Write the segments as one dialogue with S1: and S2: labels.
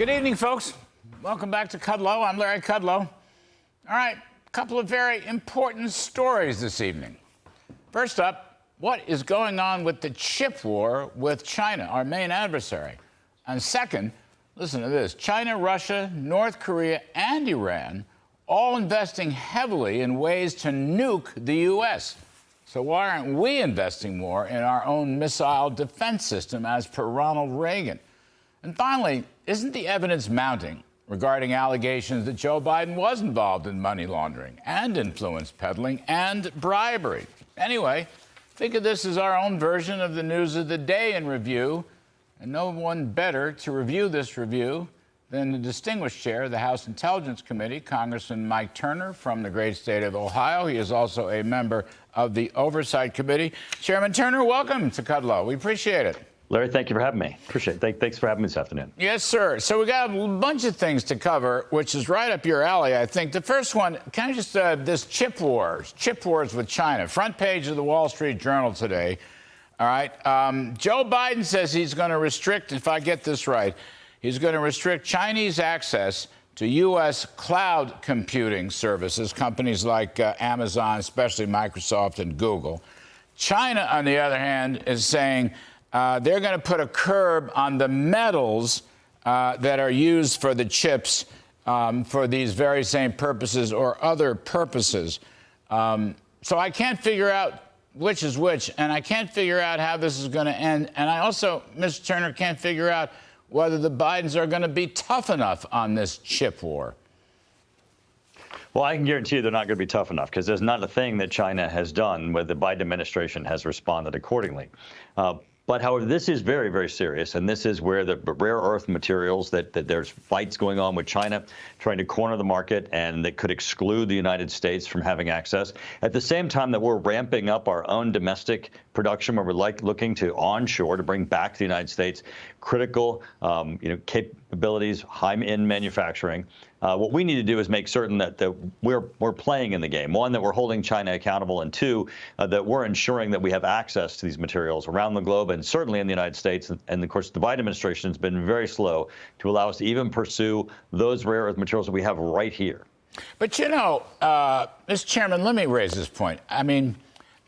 S1: Good evening, folks. Welcome back to Kudlow. I'm Larry Kudlow. All right, a couple of very important stories this evening. First up, what is going on with the chip war with China, our main adversary? And second, listen to this. China, Russia, North Korea, and Iran all investing heavily in ways to nuke the U.S. So why aren't we investing more in our own missile defense system as per Ronald Reagan? And finally, isn't the evidence mounting regarding allegations that Joe Biden was involved in money laundering and influence peddling and bribery? Anyway, think of this as our own version of the news of the day in review, and no one better to review this review than the distinguished chair of the House Intelligence Committee, Congressman Mike Turner from the great state of Ohio. He is also a member of the Oversight Committee. Chairman Turner, welcome to Kudlow. We appreciate it.
S2: Larry, thank you for having me. Appreciate it. Thanks for having me this afternoon.
S1: Yes, sir. So we got a bunch of things to cover, which is right up your alley, I think. The first one, can I just, this chip wars with China. Front page of the Wall Street Journal today. All right. Joe Biden says he's going to restrict, if I get this right, he's going to restrict Chinese access to U.S. cloud computing services, companies like Amazon, especially Microsoft and Google. China, on the other hand, is saying they're going to put a curb on the metals that are used for the chips for these very same purposes or other purposes. So I can't figure out which is which, and I can't figure out how this is going to end. And I also, Mr. Turner, can't figure out whether the Bidens are going to be tough enough on this chip war.
S2: Well, I can guarantee you they're not going to be tough enough, because there's not a thing that China has done where the Biden administration has responded accordingly. But, however, this is very, very serious, and this is where the rare earth materials that there's fights going on with China trying to corner the market, and that could exclude the United States from having access. At the same time that we're ramping up our own domestic production, where we're looking to onshore to bring back to the United States critical capabilities, high-end manufacturing. What we need to do is make certain that we're playing in the game. One, that we're holding China accountable, and two, that we're ensuring that we have access to these materials around the globe and certainly in the United States. And of course, the Biden administration has been very slow to allow us to even pursue those rare earth materials that we have right here.
S1: But, you know, Mr. Chairman, let me raise this point. I mean,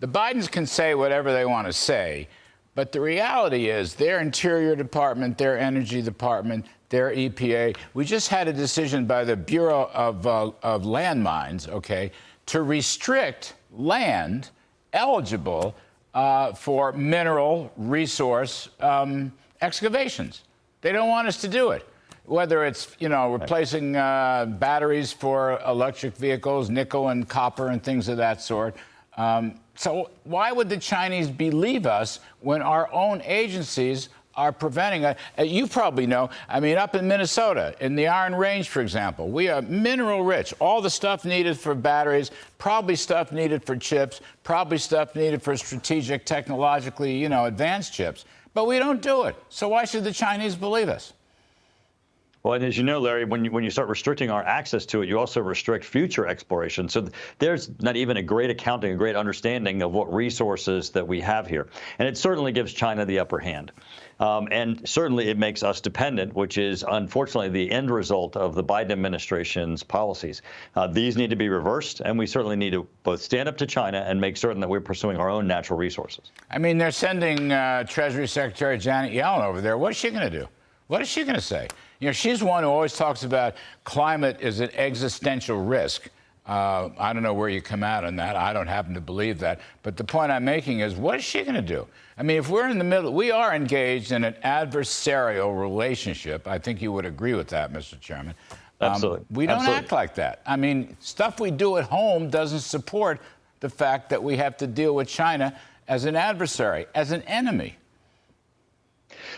S1: the Bidens can say whatever they want to say, but the reality is their Interior Department, their Energy Department, their EPA, we just had a decision by the Bureau of Landmines, okay, to restrict land eligible for mineral resource excavations. They don't want us to do it. Whether it's, you know, replacing batteries for electric vehicles, nickel and copper and things of that sort. So why would the Chinese believe us when our own agencies are preventing it? You probably know, I mean, up in Minnesota, in the Iron Range, for example, we are mineral rich. All the stuff needed for batteries, probably stuff needed for chips, probably stuff needed for strategic, technologically, you know, advanced chips. But we don't do it. So why should the Chinese believe us?
S2: Well, and as you know, Larry, when you start restricting our access to it, you also restrict future exploration. So there's not even a great accounting, a great understanding of what resources that we have here. And it certainly gives China the upper hand. And certainly it makes us dependent, which is unfortunately the end result of the Biden administration's policies. These need to be reversed, and we certainly need to both stand up to China and make certain that we're pursuing our own natural resources. I
S1: mean, they're sending Treasury Secretary Janet Yellen over there. What is she going to do? What is she going to say? You know, she's one who always talks about climate as an existential risk. I don't know where you come out on that. I don't happen to believe that. But the point I'm making is, what is she going to do? I mean, if we're in the middle, we are engaged in an adversarial relationship. I think you would agree with that, Mr. Chairman.
S2: Absolutely.
S1: We don't act like that. I mean, stuff we do at home doesn't support the fact that we have to deal with China as an adversary, as an enemy.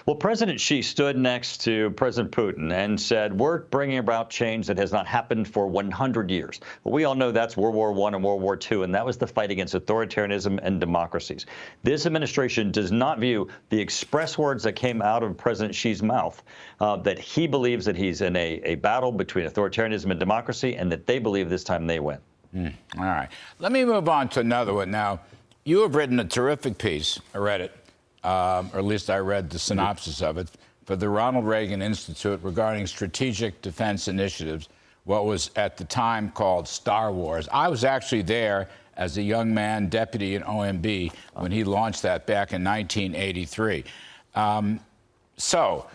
S2: Well, President Xi stood next to President Putin and said, we're bringing about change that has not happened for 100 years. Well, we all know that's World War I and World War II, and that was the fight against authoritarianism and democracies. This administration does not view the express words that came out of President Xi's mouth, that he believes that he's in a battle between authoritarianism and democracy, and that they believe this time they win.
S1: All right. Let me move on to another one. Now, you have written a terrific piece. I read it. Or at least I read the synopsis of it. for the Ronald Reagan Institute regarding strategic defense initiatives, what was at the time called Star Wars. I was actually there as a young man, deputy in OMB, when he launched that back in 1983. So,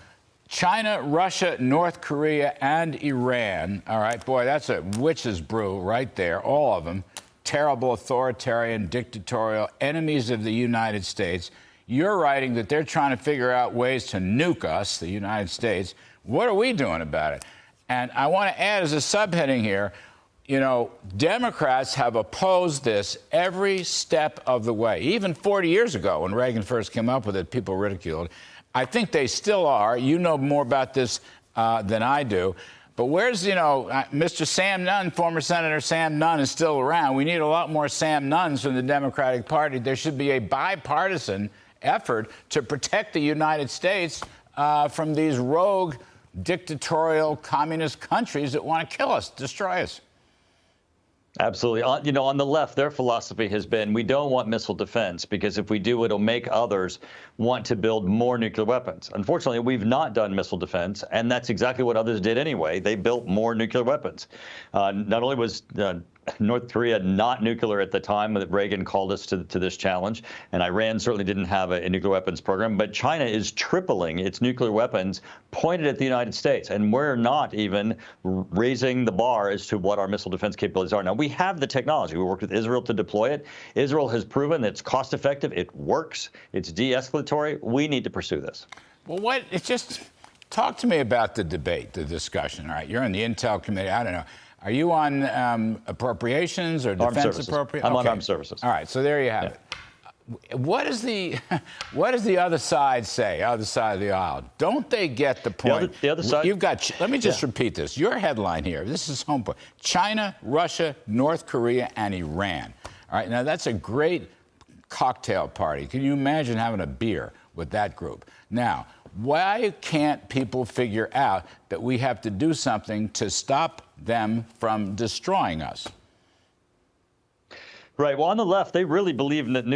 S1: China, Russia, North Korea, and Iran. All right, boy, that's a witch's brew right there, all of them. Terrible, authoritarian, dictatorial, enemies of the United States. You're writing that they're trying to figure out ways to nuke us, the United States. What are we doing about it? And I want to add as a subheading here, you know, Democrats have opposed this every step of the way. Even 40 years ago, when Reagan first came up with it, people ridiculed. I think they still are. You know more about this than I do. But where's, you know, Mr. Sam Nunn, former Senator Sam Nunn is still around. We need a lot more Sam Nunns from the Democratic Party. There should be a bipartisan effort to protect the United States from these rogue, dictatorial, communist countries that want to kill us, destroy us.
S2: Absolutely. You know, on the left, their philosophy has been, we don't want missile defense because if we do, it'll make others want to build more nuclear weapons. Unfortunately, we've not done missile defense, and that's exactly what others did anyway. They built more nuclear weapons. Not only was North Korea not nuclear at the time that Reagan called us to this challenge, and Iran certainly didn't have a nuclear weapons program, but China is tripling its nuclear weapons pointed at the United States, and we're not even raising the bar as to what our missile defense capabilities are. Now, we have the technology. We worked with Israel to deploy it. Israel has proven that it's cost effective, it works, it's de-escalatory. We need to pursue this.
S1: Well, it's just, talk to me about the debate, the discussion. All right, you're in the Intel Committee, I don't know. Are you on appropriations or defense appropriations?
S2: I'm on armed services.
S1: All right, so there you have it. What does the other side say, other side of the aisle? Don't they get the point?
S2: The other side?
S1: You've got, let me just repeat this. Your headline here, this is Homeboy. China, Russia, North Korea, and Iran. All right, now that's a great cocktail party. Can you imagine having a beer with that group? Now, why can't people figure out that we have to do something to stop them from destroying us?
S2: Right. Well, on the left, they really believe that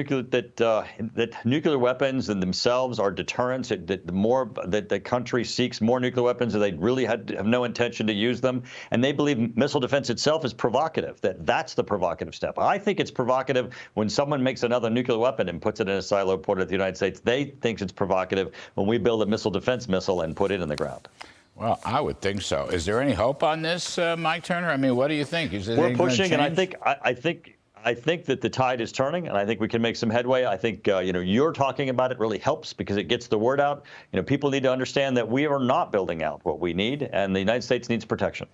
S2: nuclear weapons in themselves are deterrents. That the country seeks more nuclear weapons, and they really have no intention to use them. And they believe missile defense itself is provocative. That's the provocative step. I think it's provocative when someone makes another nuclear weapon and puts it in a silo port at the United States. They think it's provocative when we build a missile defense missile and put it in the ground.
S1: Well, I would think so. Is there any hope on this, Mike Turner? I mean, what do you think?
S2: We're pushing, and I think that the tide is turning, and I think we can make some headway. I think you know, you're talking about it really helps because it gets the word out. You know, people need to understand that we are not building out what we need, and the United States needs protection.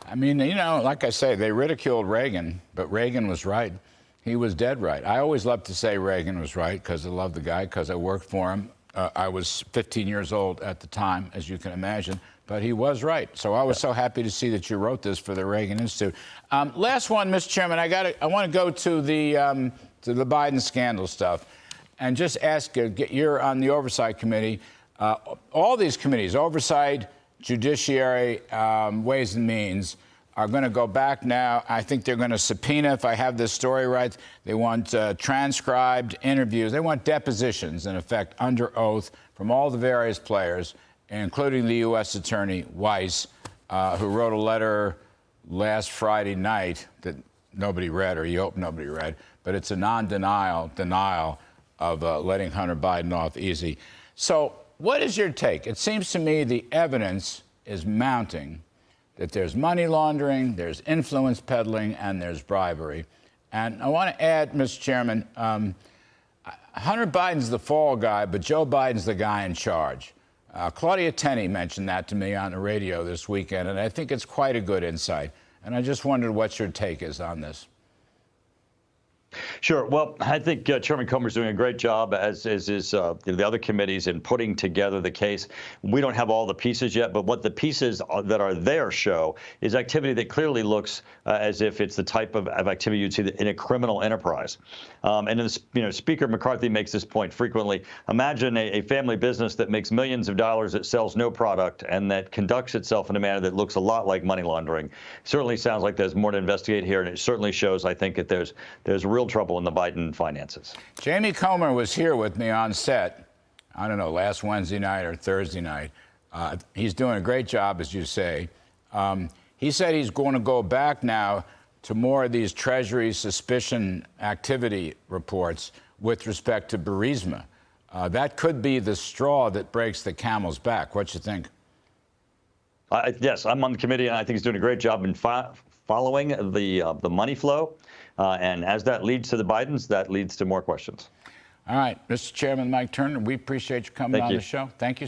S1: I mean, you know, like I say, they ridiculed Reagan, but Reagan was right. He was dead right. I always love to say Reagan was right because I love the guy, because I worked for him. I was 15 years old at the time, as you can imagine. But he was right. So I was so happy to see that you wrote this for the Reagan Institute. Last one, Mr. Chairman, I want to go to the Biden scandal stuff and just ask you, you're on the Oversight Committee. All these committees, Oversight, Judiciary, Ways and Means, are going to go back now. I think they're going to subpoena, if I have this story right. They want transcribed interviews. They want depositions, in effect, under oath from all the various players, including the U.S. Attorney Weiss, who wrote a letter last Friday night that nobody read, or you hope nobody read, but it's a denial of letting Hunter Biden off easy. So what is your take? It seems to me the evidence is mounting that there's money laundering, there's influence peddling, and there's bribery. And I want to add, Mr. Chairman, Hunter Biden's the fall guy, but Joe Biden's the guy in charge. Claudia Tenney mentioned that to me on the radio this weekend, and I think it's quite a good insight. And I just wondered what your take is on this.
S2: Sure. Well, I think Chairman Comer's doing a great job, as is the other committees, in putting together the case. We don't have all the pieces yet, but what the pieces that are there show is activity that clearly looks as if it's the type of activity you'd see in a criminal enterprise. And this, you know, Speaker McCarthy makes this point frequently. Imagine a family business that makes millions of dollars, that sells no product, and that conducts itself in a manner that looks a lot like money laundering. Certainly sounds like there's more to investigate here, and it certainly shows, I think, that there's real trouble in the Biden finances.
S1: Jamie Comer was here with me on set, I don't know, last Wednesday night or Thursday night. He's doing a great job, as you say. He said he's going to go back now to more of these Treasury suspicion activity reports with respect to Burisma. That could be the straw that breaks the camel's back. What you think?
S2: Yes, I'm on the committee, and I think he's doing a great job in following the money flow. And as that leads to the Bidens, that leads to more questions.
S1: All right, Mr. Chairman Mike Turner, we appreciate you coming on the show. Thank you.